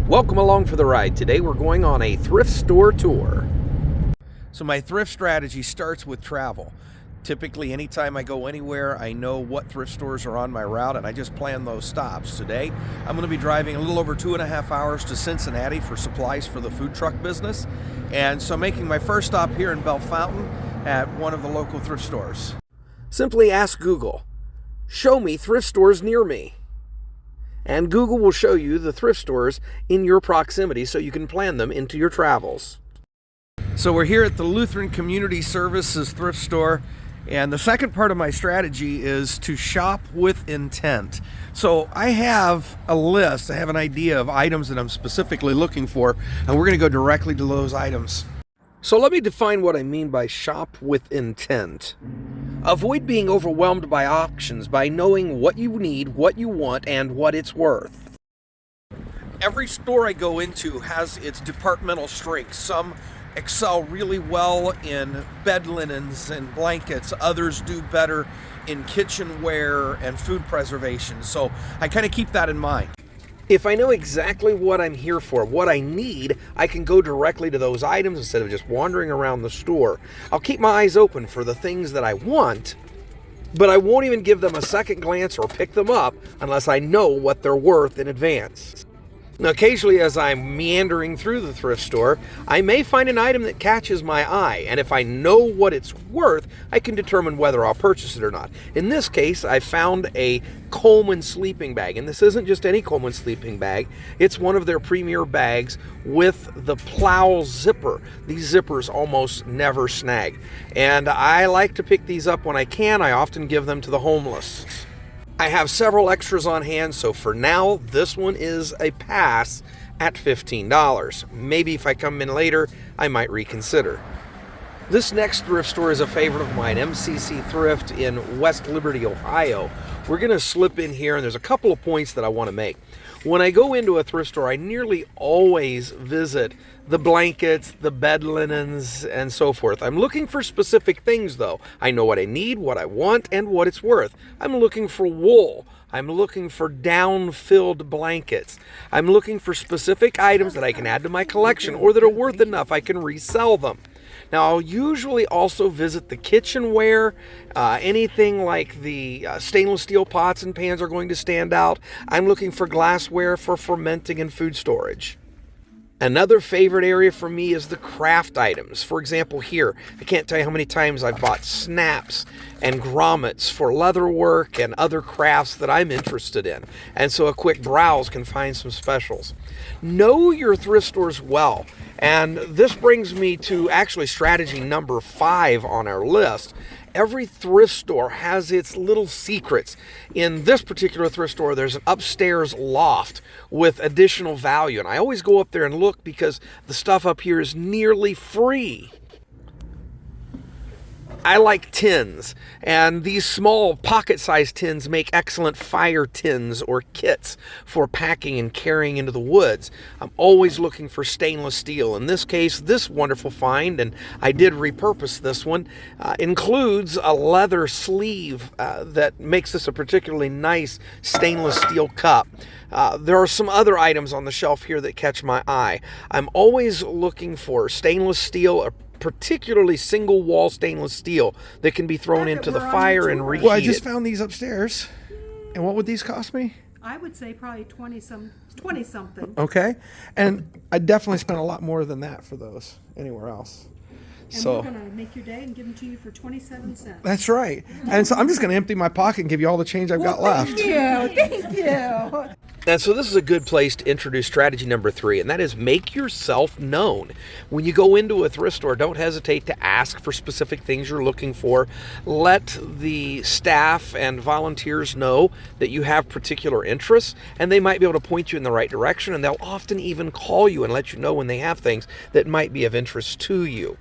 Welcome along for the ride. Today we're going on a thrift store tour. So my thrift strategy starts with travel. Typically, anytime I go anywhere, I know what thrift stores are on my route, and I just plan those stops. Today, I'm going to be driving a little over 2.5 hours to Cincinnati for supplies for the food truck business. And so making my first stop here in Bell Fountain at one of the local thrift stores. Simply ask Google, show me thrift stores near me. And Google will show you the thrift stores in your proximity so you can plan them into your travels. So we're here at the Lutheran Community Services thrift store, and the second part of my strategy is to shop with intent. So I have a list, I have an idea of items that I'm specifically looking for, and we're going to go directly to those items. So let me define what I mean by shop with intent. Avoid being overwhelmed by options by knowing what you need, what you want, and what it's worth. Every store I go into has its departmental strengths. Some excel really well in bed linens and blankets. Others do better in kitchenware and food preservation. So I kind of keep that in mind. If I know exactly what I'm here for, what I need, I can go directly to those items instead of just wandering around the store. I'll keep my eyes open for the things that I want, but I won't even give them a second glance or pick them up unless I know what they're worth in advance. Now, occasionally as I'm meandering through the thrift store, I may find an item that catches my eye, and if I know what it's worth, I can determine whether I'll purchase it or not. In this case, I found a Coleman sleeping bag, and this isn't just any Coleman sleeping bag. It's one of their premier bags with the plow zipper. These zippers almost never snag, and I like to pick these up when I can. I often give them to the homeless. I have several extras on hand, so for now, this one is a pass at $15. Maybe if I come in later, I might reconsider. This next thrift store is a favorite of mine, MCC Thrift in West Liberty, Ohio. We're going to slip in here, and there's a couple of points that I want to make. When I go into a thrift store, I nearly always visit the blankets, the bed linens, and so forth. I'm looking for specific things, though. I know what I need, what I want, and what it's worth. I'm looking for wool. I'm looking for down-filled blankets. I'm looking for specific items that I can add to my collection or that are worth enough I can resell them. Now, I'll usually also visit the kitchenware. Anything like the stainless steel pots and pans are going to stand out. I'm looking for glassware for fermenting and food storage. Another favorite area for me is the craft items. For example, here, I can't tell you how many times I've bought snaps and grommets for leather work and other crafts that I'm interested in. And so a quick browse can find some specials. Know your thrift stores well. And this brings me to actually strategy number 5 on our list. Every thrift store has its little secrets. In this particular thrift store, there's an upstairs loft with additional value. And I always go up there and look because the stuff up here is nearly free. I like tins, and these small pocket-sized tins make excellent fire tins or kits for packing and carrying into the woods. I'm always looking for stainless steel. In this case, this wonderful find, and I did repurpose this one, includes a leather sleeve that makes this a particularly nice stainless steel cup. There are some other items on the shelf here that catch my eye. I'm always looking for stainless steel, particularly single wall stainless steel that can be thrown into the fire and reheated. Well, I just found these upstairs. And what would these cost me? I would say probably 20 something. Okay. And I definitely spent a lot more than that for those anywhere else. And we're going to make your day and give them to you for 27 cents. That's right. And so I'm just going to empty my pocket and give you all the change I've got left. Thank you. And so this is a good place to introduce strategy number 3, and that is make yourself known. When you go into a thrift store, don't hesitate to ask for specific things you're looking for. Let the staff and volunteers know that you have particular interests, and they might be able to point you in the right direction, and they'll often even call you and let you know when they have things that might be of interest to you.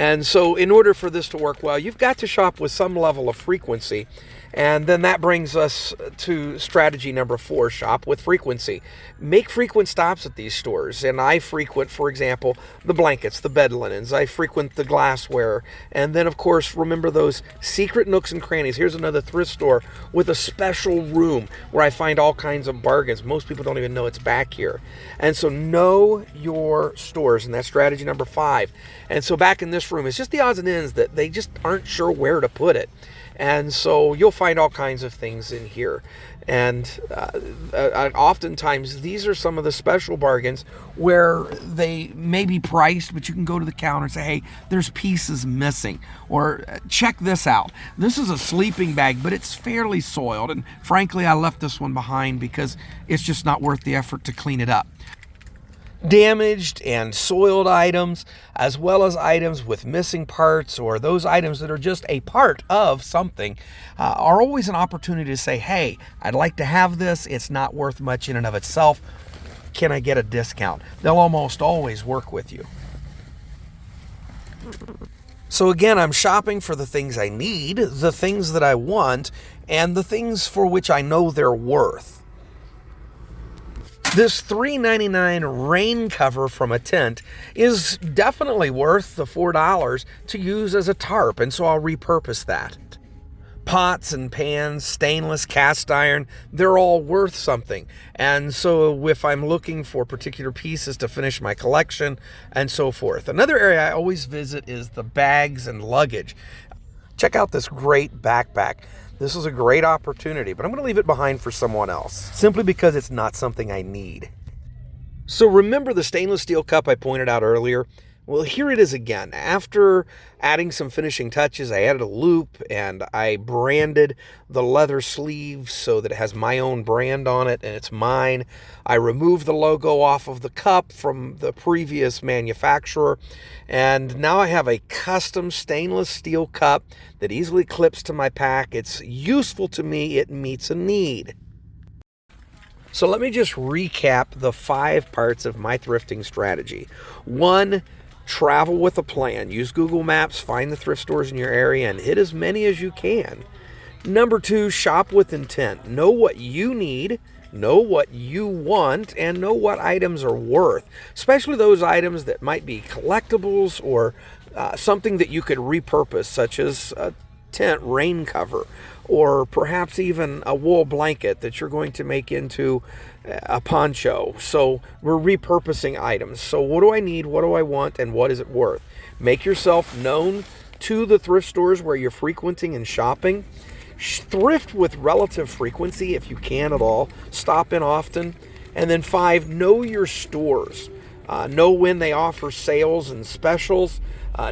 And so in order for this to work well, you've got to shop with some level of frequency. And then that brings us to strategy number 4, shop with frequency. Make frequent stops at these stores. And I frequent, for example, the blankets, the bed linens. I frequent the glassware. And then, of course, remember those secret nooks and crannies. Here's another thrift store with a special room where I find all kinds of bargains. Most people don't even know it's back here. And so know your stores, and that's strategy number 5. And so back in this room, it's just the odds and ends that they just aren't sure where to put it. And so you'll find all kinds of things in here. And oftentimes these are some of the special bargains where they may be priced, but you can go to the counter and say, hey, there's pieces missing. Or check this out. This is a sleeping bag, but it's fairly soiled. And frankly, I left this one behind because it's just not worth the effort to clean it up. Damaged and soiled items, as well as items with missing parts or those items that are just a part of something, are always an opportunity to say, hey, I'd like to have this. It's not worth much in and of itself. Can I get a discount? They'll almost always work with you. So again, I'm shopping for the things I need, the things that I want, and the things for which I know they're worth. This $3.99 rain cover from a tent is definitely worth the $4 to use as a tarp, and so I'll repurpose that. Pots and pans, stainless, cast iron, they're all worth something. And so if I'm looking for particular pieces to finish my collection and so forth. Another area I always visit is the bags and luggage. Check out this great backpack. This is a great opportunity, but I'm going to leave it behind for someone else, simply because it's not something I need. So remember the stainless steel cup I pointed out earlier? Well, here it is again. After adding some finishing touches, I added a loop and I branded the leather sleeve so that it has my own brand on it and it's mine. I removed the logo off of the cup from the previous manufacturer, and now I have a custom stainless steel cup that easily clips to my pack. It's useful to me. It meets a need. So let me just recap the 5 parts of my thrifting strategy. 1, travel with a plan. Use Google Maps, find the thrift stores in your area, and hit as many as you can. Number 2, shop with intent. Know what you need, know what you want, and know what items are worth, especially those items that might be collectibles or something that you could repurpose, such as a tent rain cover, or perhaps even a wool blanket that you're going to make into a poncho. So we're repurposing items. So what do I need? What do I want? And what is it worth? Make yourself known to the thrift stores where you're frequenting and shopping. Thrift with relative frequency if you can at all. Stop in often. And then 5, know your stores. Know when they offer sales and specials.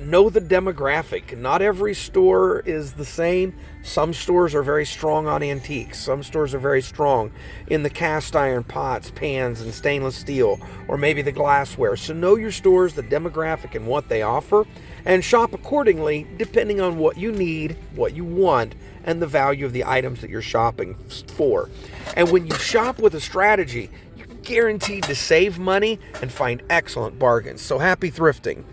Know the demographic. Not every store is the same. Some stores are very strong on antiques. Some stores are very strong in the cast iron pots, pans, and stainless steel, or maybe the glassware. So know your stores, the demographic, and what they offer, and shop accordingly depending on what you need, what you want, and the value of the items that you're shopping for. And when you shop with a strategy, you're guaranteed to save money and find excellent bargains. So happy thrifting.